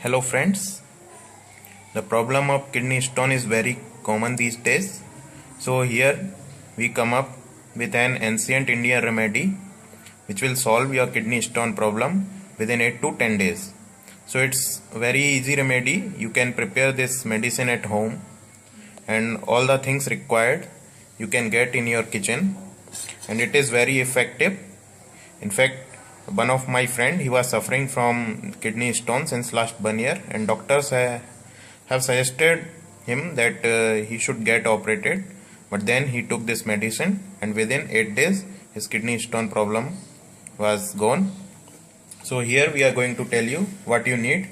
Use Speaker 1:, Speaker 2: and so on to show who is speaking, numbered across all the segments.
Speaker 1: Hello friends, the problem of kidney stone is very common these days. So here we come up with an ancient Indian remedy which will solve your kidney stone problem within 8 to 10 days. So it's very easy remedy. You can prepare this medicine at home and all the things required you can get in your kitchen, and it is very effective. In fact, one of my friend, he was suffering from kidney stone since last 1 year, and doctors have suggested him that he should get operated. But then he took this medicine, and within 8 days his kidney stone problem was gone. So here we are going to tell you what you need.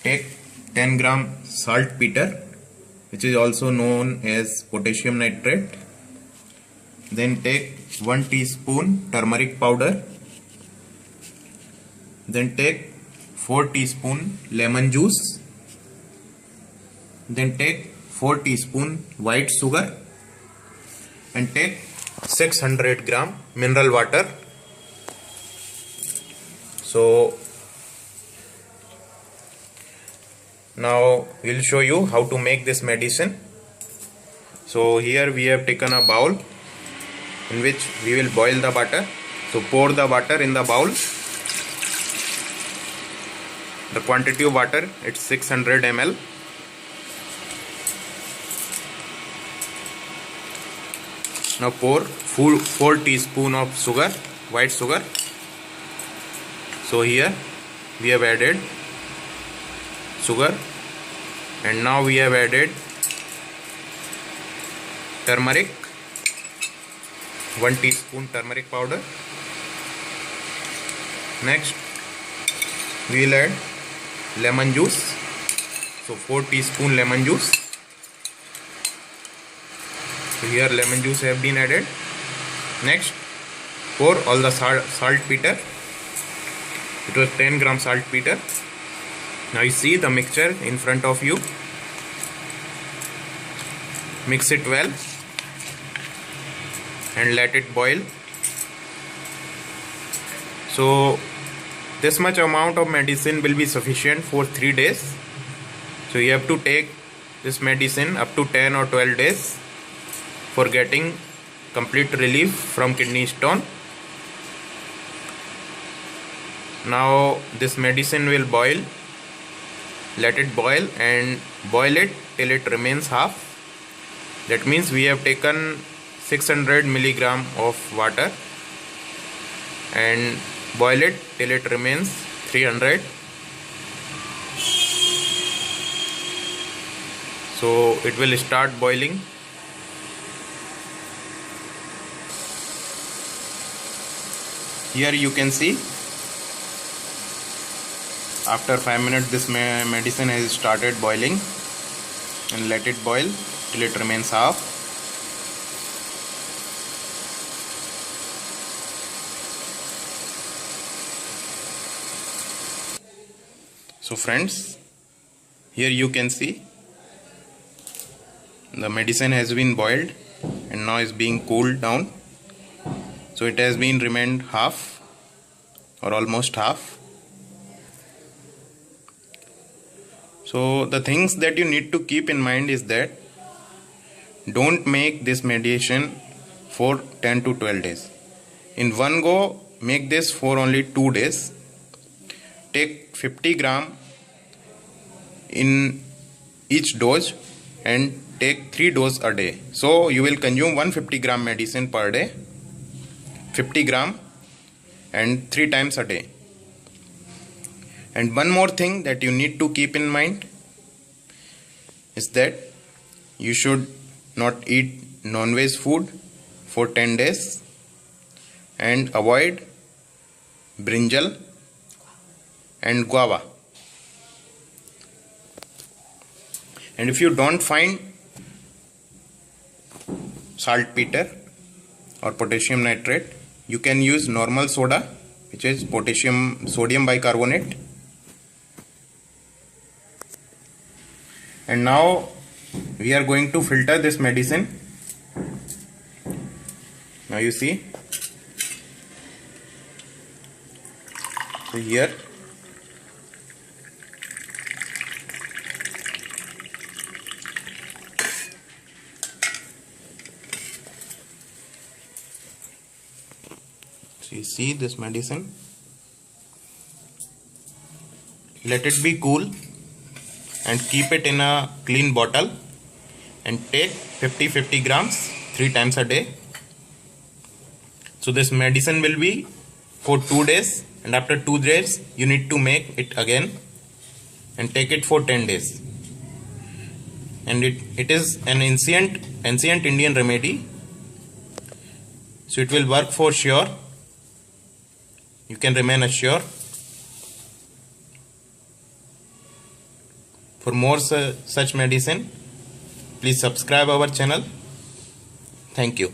Speaker 1: Take 10 gram saltpeter, which is also known as potassium nitrate. Then take 1 teaspoon turmeric powder. Then take 4 teaspoon lemon juice. Then take 4 teaspoon white sugar, and take 600 gram mineral water. So now we'll show you how to make this medicine. So here we have taken a bowl in which we will boil the butter. So pour the butter in the bowl. The quantity of water, it's 600 ml. Now pour 4 teaspoon of sugar, white sugar. So here we have added sugar, and now we have added turmeric, 1 teaspoon turmeric powder. Next we will add lemon juice, so 4 teaspoon lemon juice. So here lemon juice have been added. Next pour all the saltpeter. It was 10 gram saltpeter. Now you see the mixture in front of you. Mix it well and let it boil. So this much amount of medicine will be sufficient for 3 days. So you have to take this medicine up to 10 or 12 days for getting complete relief from kidney stone. Now this medicine will boil. Let it boil and boil it till it remains half. That means we have taken 600 milligram of water and boil it till it remains 300. So it will start boiling. Here you can see after 5 minutes this medicine has started boiling, and let it boil till it remains half. So friends, here you can see the medicine has been boiled and now is being cooled down. So it has been remained half or almost half. So the things that you need to keep in mind is that don't make this medication for 10 to 12 days. In one go, make this for only 2 days. Take 50 gram in each dose and take 3 doses a day. So you will consume 150 gram medicine per day, 50 gram and 3 times a day. And one more thing that you need to keep in mind is that you should not eat non-veg food for 10 days and avoid brinjal and guava. And if you don't find saltpeter or potassium nitrate, you can use normal soda, which is sodium bicarbonate. And now we are going to filter this medicine. Now you see, so here So you see this medicine. Let it be cool and keep it in a clean bottle and take 50 grams 3 times a day. So this medicine will be for 2 days, and after 2 days you need to make it again and take it for 10 days. And it is an ancient Indian remedy, so it will work for sure. You can remain assured. For more such medicine, please subscribe our channel. Thank you.